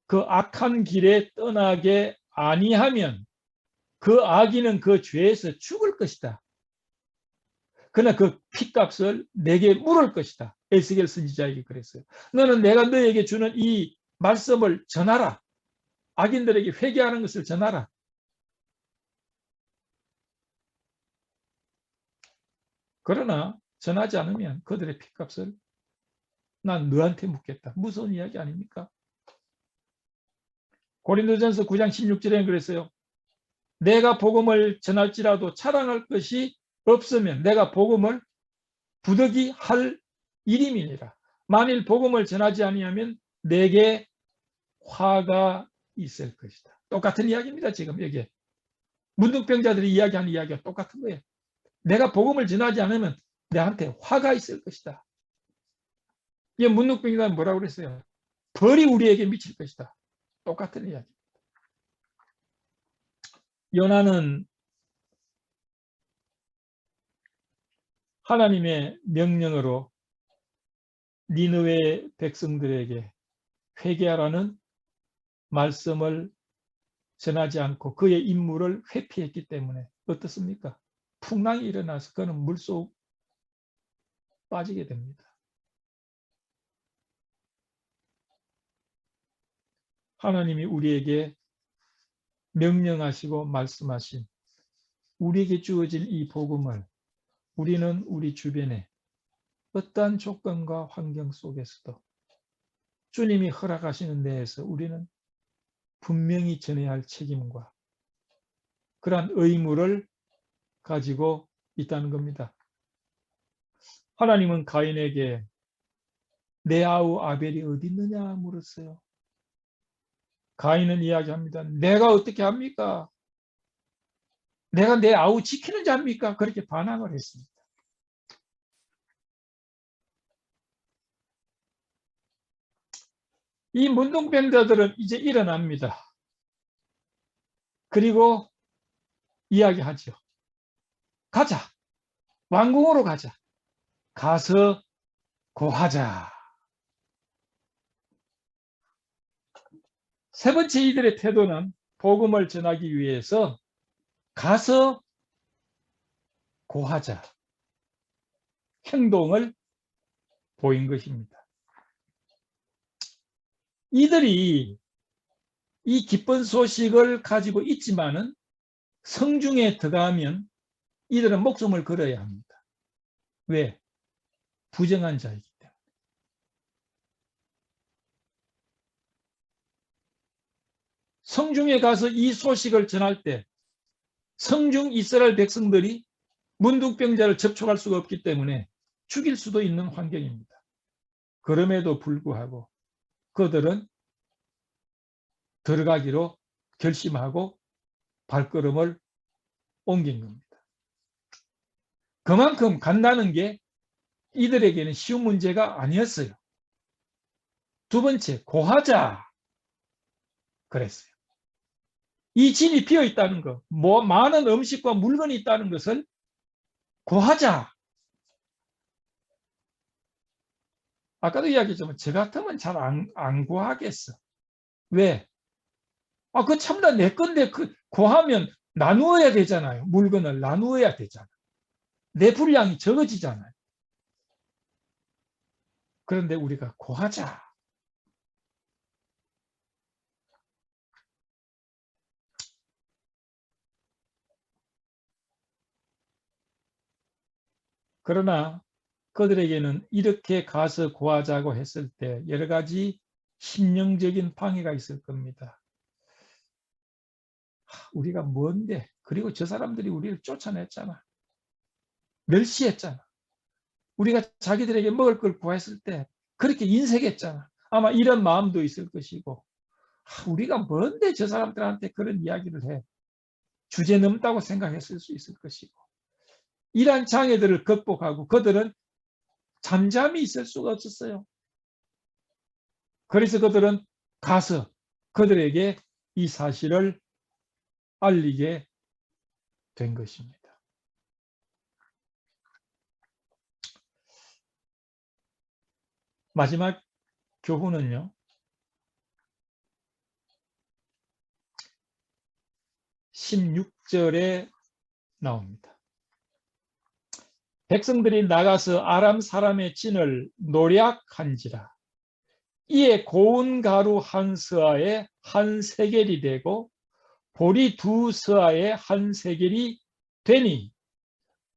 그 악한 길에 떠나게 아니하면 그 악인은 그 죄에서 죽을 것이다. 그러나 그 피값을 내게 물을 것이다. 에스겔 선지자에게 그랬어요. 너는 내가 너에게 주는 이 말씀을 전하라. 악인들에게 회개하는 것을 전하라. 그러나 전하지 않으면 그들의 피값을 난 너한테 묻겠다. 무서운 이야기 아닙니까? 고린도전서 9장 16절에는 그랬어요. 내가 복음을 전할지라도 자랑할 것이 없으면 내가 복음을 부득이 할 일임이니라. 만일 복음을 전하지 아니하면 내게 화가 있을 것이다. 똑같은 이야기입니다. 지금 여기에 문둥병자들이 이야기하는 이야기가 똑같은 거예요. 내가 복음을 전하지 않으면 내한테 화가 있을 것이다. 이 문둥병자는 뭐라고 그랬어요? 벌이 우리에게 미칠 것이다. 똑같은 이야기. 요나는 하나님의 명령으로 니느웨 백성들에게 회개하라는 말씀을 전하지 않고 그의 임무를 회피했기 때문에 어떻습니까? 풍랑이 일어나서 그는 물속 빠지게 됩니다. 하나님이 우리에게 명령하시고 말씀하신 우리에게 주어질 이 복음을 우리는 우리 주변에 어떠한 조건과 환경 속에서도 주님이 허락하시는 데에서 우리는 분명히 전해야 할 책임과 그러한 의무를 가지고 있다는 겁니다. 하나님은 가인에게 내 아우 아벨이 어디 있느냐 물었어요. 가인은 이야기합니다. 내가 어떻게 합니까? 내가 내 아우 지키는지 합니까? 그렇게 반항을 했습니다. 이 문둥병자들은 이제 일어납니다. 그리고 이야기하죠. 가자. 왕궁으로 가자. 가서 고하자. 세 번째 이들의 태도는 복음을 전하기 위해서 가서 고하자. 행동을 보인 것입니다. 이들이 이 기쁜 소식을 가지고 있지만은 성중에 들어가면 이들은 목숨을 걸어야 합니다. 왜? 부정한 자이기 때문에. 성중에 가서 이 소식을 전할 때 성중 이스라엘 백성들이 문둥병자를 접촉할 수가 없기 때문에 죽일 수도 있는 환경입니다. 그럼에도 불구하고 그들은 들어가기로 결심하고 발걸음을 옮긴 겁니다. 그만큼 간다는 게 이들에게는 쉬운 문제가 아니었어요. 두 번째, 고하자 그랬어요. 이 진이 비어 있다는 것, 많은 음식과 물건이 있다는 것을 고하자. 아까도 이야기했지만 저 같으면 잘 안 고하겠어. 왜? 그 참다 내 건데 고하면 나누어야 되잖아요. 물건을 나누어야 되잖아요. 내 분량이 적어지잖아요. 그런데 우리가 고하자. 그러나 그들에게는 이렇게 가서 고하자고 했을 때 여러 가지 심령적인 방해가 있을 겁니다. 우리가 뭔데? 그리고 저 사람들이 우리를 쫓아냈잖아. 멸시했잖아. 우리가 자기들에게 먹을 걸 구했을 때 그렇게 인색했잖아. 아마 이런 마음도 있을 것이고, 우리가 뭔데 저 사람들한테 그런 이야기를 해. 주제 넘다고 생각했을 수 있을 것이고, 이러한 장애들을 극복하고 그들은 잠잠히 있을 수가 없었어요. 그래서 그들은 가서 그들에게 이 사실을 알리게 된 것입니다. 마지막 교훈은요, 16절에 나옵니다. 백성들이 나가서 아람 사람의 진을 노략한지라. 이에 고운 가루 한 서아에 한 세겔이 되고 보리 두 서아에 한 세겔이 되니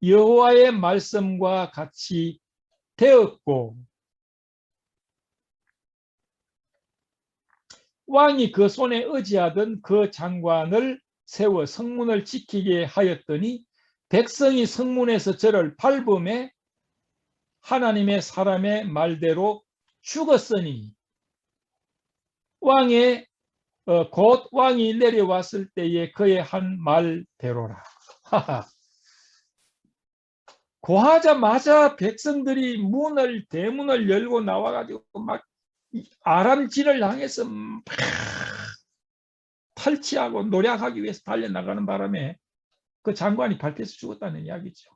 여호와의 말씀과 같이 되었고, 왕이 그 손에 의지하던 그 장관을 세워 성문을 지키게 하였더니 백성이 성문에서 저를 밟음에 하나님의 사람의 말대로 죽었으니 곧 왕이 내려왔을 때에 그의 한 말대로라. 고하자마자 백성들이 대문을 열고 나와가지고 막 아람 진을 향해서 막 탈취하고 노략하기 위해서 달려나가는 바람에 그 장관이 밟혀서 죽었다는 이야기죠.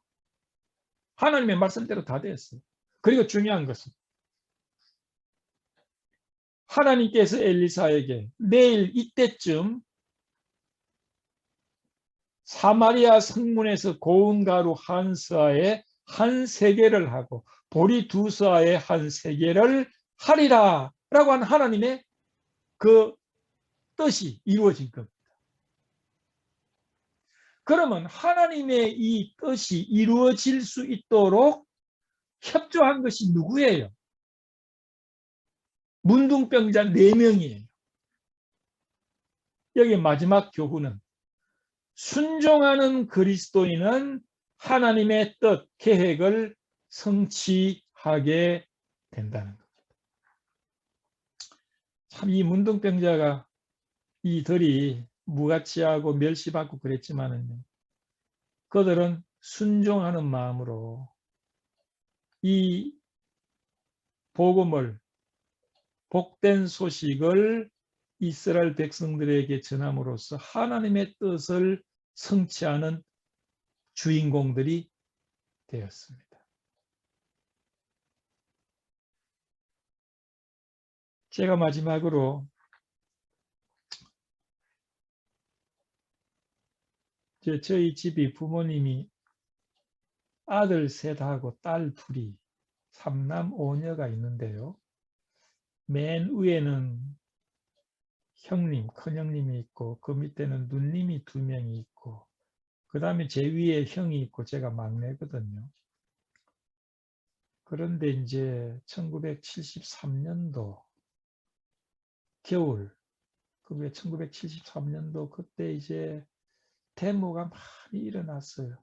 하나님의 말씀대로 다 되었어요. 그리고 중요한 것은 하나님께서 엘리사에게 내일 이때쯤 사마리아 성문에서 고운 가루 한 서아에 한 세겔을 하고 보리 두 서아에 한 세겔을 하리라 라고 한 하나님의 그 뜻이 이루어진 겁니다. 그러면 하나님의 이 뜻이 이루어질 수 있도록 협조한 것이 누구예요? 문둥병자 4명이에요. 여기 마지막 교훈은 순종하는 그리스도인은 하나님의 뜻, 계획을 성취하게 된다는 겁니다. 참 이 문둥병자가 이들이 무가치하고 멸시받고 그랬지만은 그들은 순종하는 마음으로 이 복음을, 복된 소식을 이스라엘 백성들에게 전함으로써 하나님의 뜻을 성취하는 주인공들이 되었습니다. 제가 마지막으로 저희 집이 부모님이 아들 셋하고 딸 둘이 3남 5녀가 있는데요. 맨 위에는 형님, 큰형님이 있고 그 밑에는 누님이 2명이 있고 그 다음에 제 위에 형이 있고 제가 막내거든요. 그런데 이제 1973년도 겨울, 그게 1973년도 그때 이제 데모가 많이 일어났어요.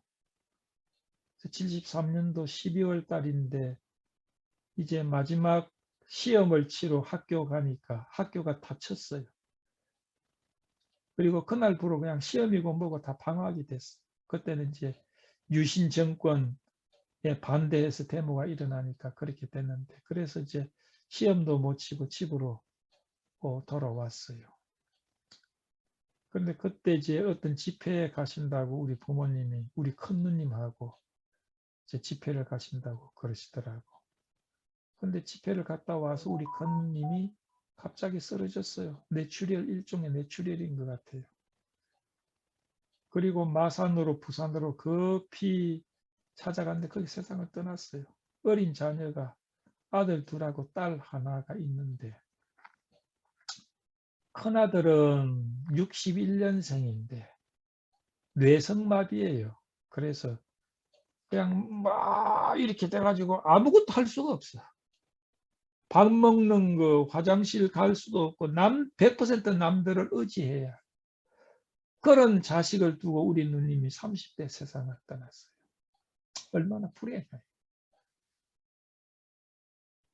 73년도 12월 달인데 이제 마지막 시험을 치러 학교 가니까 학교가 닫혔어요. 그리고 그날부로 그냥 시험이고 뭐고 다 방학이 됐어. 그때는 이제 유신 정권에 반대해서 데모가 일어나니까 그렇게 됐는데, 그래서 이제 시험도 못 치고 집으로 돌아왔어요. 그런데 그때 이제 어떤 집회에 가신다고 우리 부모님이 우리 큰 누님하고 이제 집회를 가신다고 그러시더라고. 근데 집회를 갔다 와서 우리 큰 누님이 갑자기 쓰러졌어요. 뇌출혈, 일종의 뇌출혈인 것 같아요. 그리고 마산으로 부산으로 급히 찾아갔는데 거기 세상을 떠났어요. 어린 자녀가 아들 둘하고 딸 하나가 있는데, 큰아들은 61년생인데 뇌성마비예요. 그래서 그냥 막 이렇게 돼가지고 아무것도 할 수가 없어. 밥 먹는 거, 화장실 갈 수도 없고 100% 남들을 의지해야. 그런 자식을 두고 우리 누님이 30대 세상을 떠났어요. 얼마나 불행해요.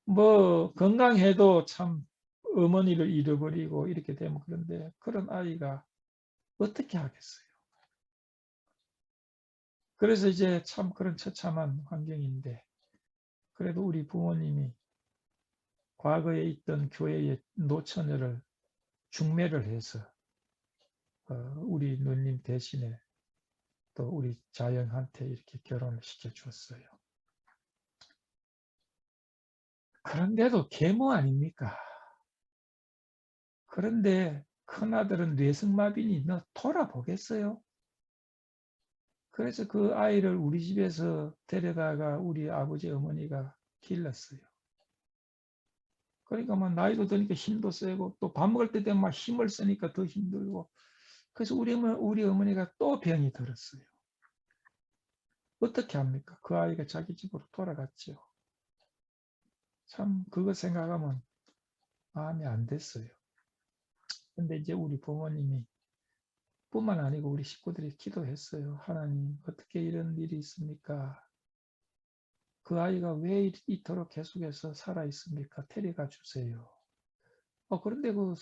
뭐 건강해도 참 어머니를 잃어버리고 이렇게 되면, 그런데 그런 아이가 어떻게 하겠어요. 그래서 이제 참 그런 처참한 환경인데, 그래도 우리 부모님이 과거에 있던 교회의 노처녀를 중매를 해서 우리 누님 대신에 또 우리 자영한테 이렇게 결혼을 시켜주었어요. 그런데도 계모 아닙니까? 그런데 큰아들은 뇌성마비니 너 돌아보겠어요? 그래서 그 아이를 우리 집에서 데려다가 우리 아버지 어머니가 길렀어요. 그러니까 막 나이도 드니까 힘도 세고 또 밥 먹을 때 되면 막 힘을 쓰니까 더 힘들고, 그래서 우리 어머니가 또 병이 들었어요. 어떻게 합니까? 그 아이가 자기 집으로 돌아갔죠. 참 그거 생각하면 마음이 안 됐어요. 근데 이제 우리 부모님이 뿐만 아니고 우리 식구들이 기도했어요. 하나님, 어떻게 이런 일이 있습니까? 그 아이가 왜 이토록 계속해서 살아 있습니까? 데려가 주세요. 그런데 뭐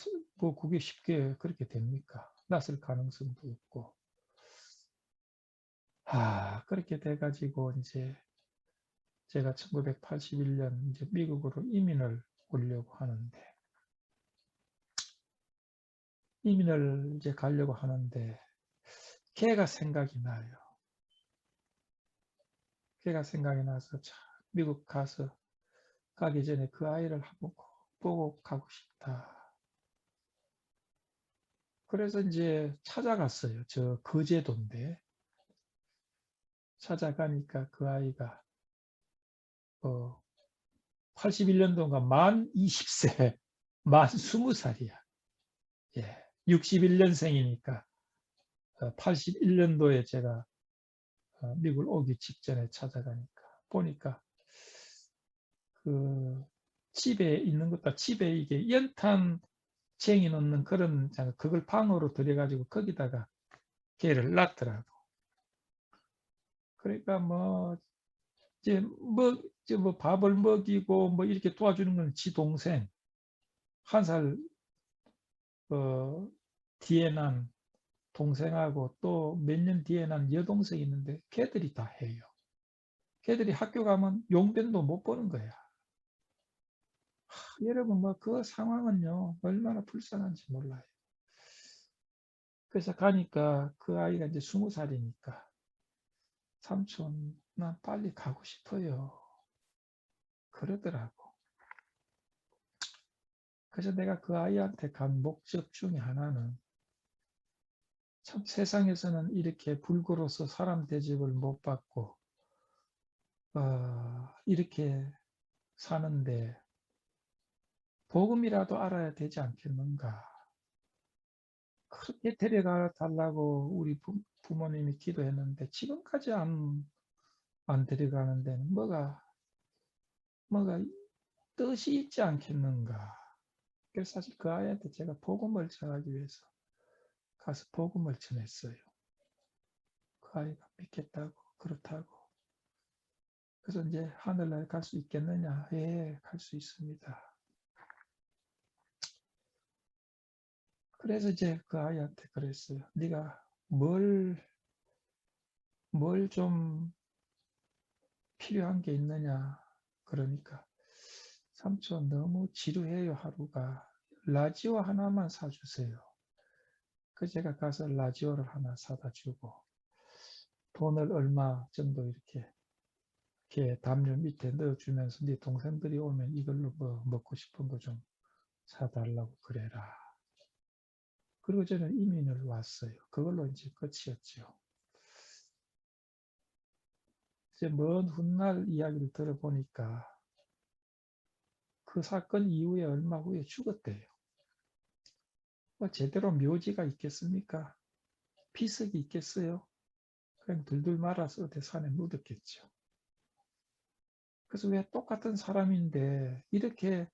그게 쉽게 그렇게 됩니까? 낫을 가능성도 없고. 그렇게 돼가지고 이제 제가 1981년 이제 미국으로 이민을 오려고 하는데, 이민을 이제 가려고 하는데 걔가 생각이 나요. 걔가 생각이 나서 참 미국 가기 전에 그 아이를 한번 보고 가고 싶다. 그래서 이제 찾아갔어요. 저 거제도인데, 찾아가니까 그 아이가 81년도인가 만 20세, 만 20살이야. 예. 61년생이니까 81년도에 제가 미국을 오기 직전에 찾아가니까 보니까 그 집에 있는 것도, 집에 이게 연탄 쟁이 놓는 그런 그걸 방으로 들여가지고 거기다가 걔를 놨더라고. 그러니까 뭐 이제 뭐 밥을 먹이고 뭐 이렇게 도와주는 건 지 동생, 한 살 뒤에 난 동생하고 또 몇 년 뒤에 난 여동생이 있는데 걔들이 다 해요. 걔들이 학교 가면 용변도 못 보는 거야. 여러분 뭐 그 상황은요 얼마나 불쌍한지 몰라요. 그래서 가니까 그 아이가 이제 20살이니까 삼촌 난 빨리 가고 싶어요 그러더라고. 그래서 내가 그 아이한테 간 목적 중에 하나는, 참 세상에서는 이렇게 불구로서 사람 대접을 못 받고 이렇게 사는데 복음이라도 알아야 되지 않겠는가. 그렇게 데려가 달라고 우리 부모님이 기도했는데 지금까지 안 데려가는 데는 뭐가 뜻이 있지 않겠는가. 그래서 사실 그 아이한테 제가 복음을 전하기 위해서 가서 복음을 전했어요. 그 아이가 믿겠다고 그렇다고. 그래서 이제 하늘나라 갈 수 있겠느냐? 예, 갈 수 있습니다. 그래서 이제 그 아이한테 그랬어요. 네가 뭘 좀 필요한 게 있느냐. 그러니까 삼촌 너무 지루해요 하루가. 라지오 하나만 사주세요. 그 제가 가서 라지오를 하나 사다 주고 돈을 얼마 정도 이렇게 담요 밑에 넣어주면서 네 동생들이 오면 이걸로 뭐 먹고 싶은 거 좀 사달라고 그래라. 그리고 저는 이민을 왔어요. 그걸로 이제 끝이었죠. 이제 먼 훗날 이야기를 들어보니까 그 사건 이후에 얼마 후에 죽었대요. 뭐 제대로 묘지가 있겠습니까? 비석이 있겠어요? 그냥 둘둘 말아서 어디 산에 묻었겠죠. 그래서 왜 똑같은 사람인데 이렇게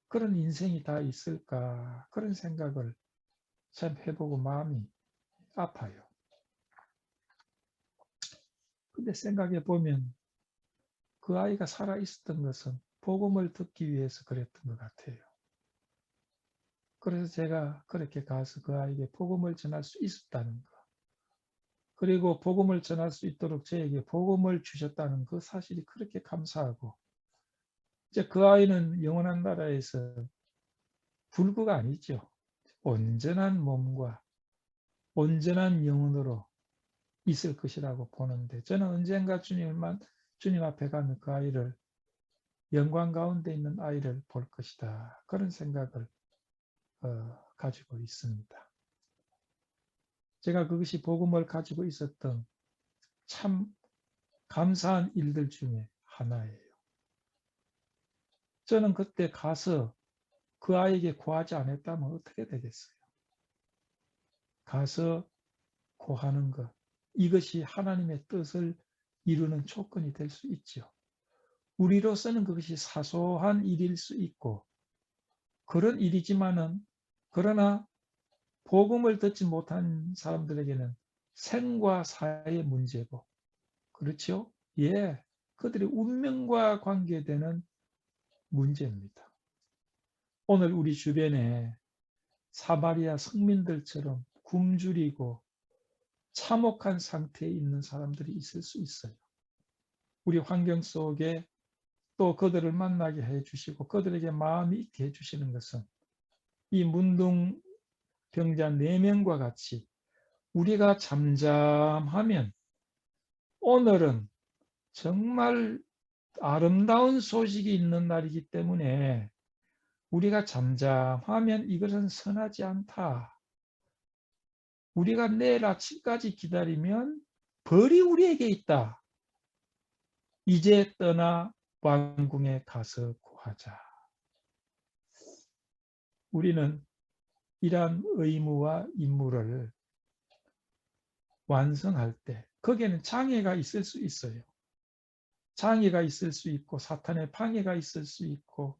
그런 인생이 다 있을까? 그런 생각을 참 해보고 마음이 아파요. 근데 생각해 보면 그 아이가 살아 있었던 것은 복음을 듣기 위해서 그랬던 것 같아요. 그래서 제가 그렇게 가서 그 아이에게 복음을 전할 수 있었다는 것. 그리고 복음을 전할 수 있도록 저에게 복음을 주셨다는 그 사실이 그렇게 감사하고, 이제 그 아이는 영원한 나라에서 불구가 아니죠. 온전한 몸과 온전한 영혼으로 있을 것이라고 보는데, 저는 언젠가 주님 앞에 가면 그 아이를, 영광 가운데 있는 아이를 볼 것이다. 그런 생각을 가지고 있습니다. 제가 그것이 복음을 가지고 있었던 참 감사한 일들 중에 하나예요. 저는 그때 가서 그 아이에게 구하지 않았다면 어떻게 되겠어요? 가서 구하는 것, 이것이 하나님의 뜻을 이루는 조건이 될 수 있죠. 우리로서는 그것이 사소한 일일 수 있고 그런 일이지만은, 그러나 복음을 듣지 못한 사람들에게는 생과 사의 문제고, 그렇죠? 예, 그들의 운명과 관계되는 문제입니다. 오늘 우리 주변에 사마리아 성민들처럼 굶주리고 참혹한 상태에 있는 사람들이 있을 수 있어요. 우리 환경 속에 또 그들을 만나게 해주시고 그들에게 마음이 있게 해주시는 것은 이 문둥병자 4명과 같이 우리가 잠잠하면, 오늘은 정말 아름다운 소식이 있는 날이기 때문에 우리가 잠잠하면 이것은 선하지 않다. 우리가 내일 아침까지 기다리면 벌이 우리에게 있다. 이제 떠나 왕궁에 가서 구하자. 우리는 이러한 의무와 임무를 완성할 때 거기에는 장애가 있을 수 있어요. 장애가 있을 수 있고 사탄의 방해가 있을 수 있고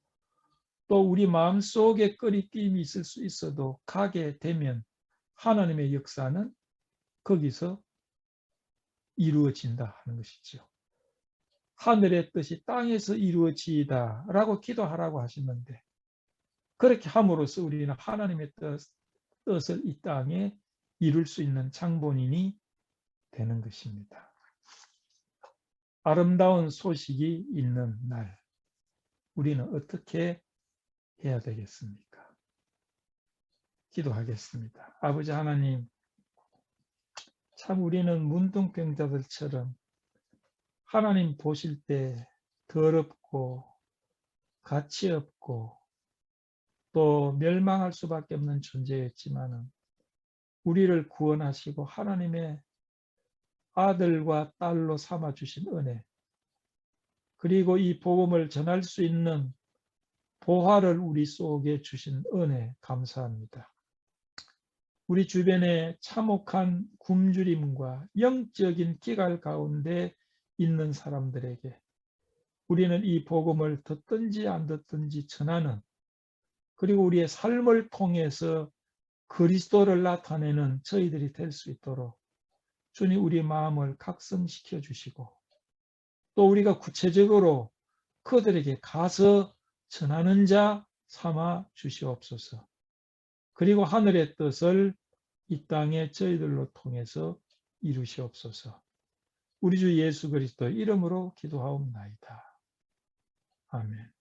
또 우리 마음속에 꺼리낌이 있을 수 있어도 가게 되면 하나님의 역사는 거기서 이루어진다 하는 것이죠. 하늘의 뜻이 땅에서 이루어지이다 라고 기도하라고 하셨는데, 그렇게 함으로써 우리는 하나님의 뜻을 이 땅에 이룰 수 있는 장본인이 되는 것입니다. 아름다운 소식이 있는 날, 우리는 어떻게 해야 되겠습니까? 기도하겠습니다. 아버지 하나님, 참 우리는 문둥병자들처럼 하나님 보실 때 더럽고 가치 없고 또 멸망할 수밖에 없는 존재였지만은 우리를 구원하시고 하나님의 아들과 딸로 삼아주신 은혜, 그리고 이 복음을 전할 수 있는 보화를 우리 속에 주신 은혜 감사합니다. 우리 주변에 참혹한 굶주림과 영적인 기갈 가운데 있는 사람들에게 우리는 이 복음을 듣든지 안 듣든지 전하는, 그리고 우리의 삶을 통해서 그리스도를 나타내는 저희들이 될 수 있도록 주님 우리 마음을 각성시켜 주시고, 또 우리가 구체적으로 그들에게 가서 전하는 자, 삼아 주시옵소서. 그리고 하늘의 뜻을 이 땅에 저희들로 통해서 이루시옵소서. 우리 주 예수 그리스도 이름으로 기도하옵나이다. 아멘.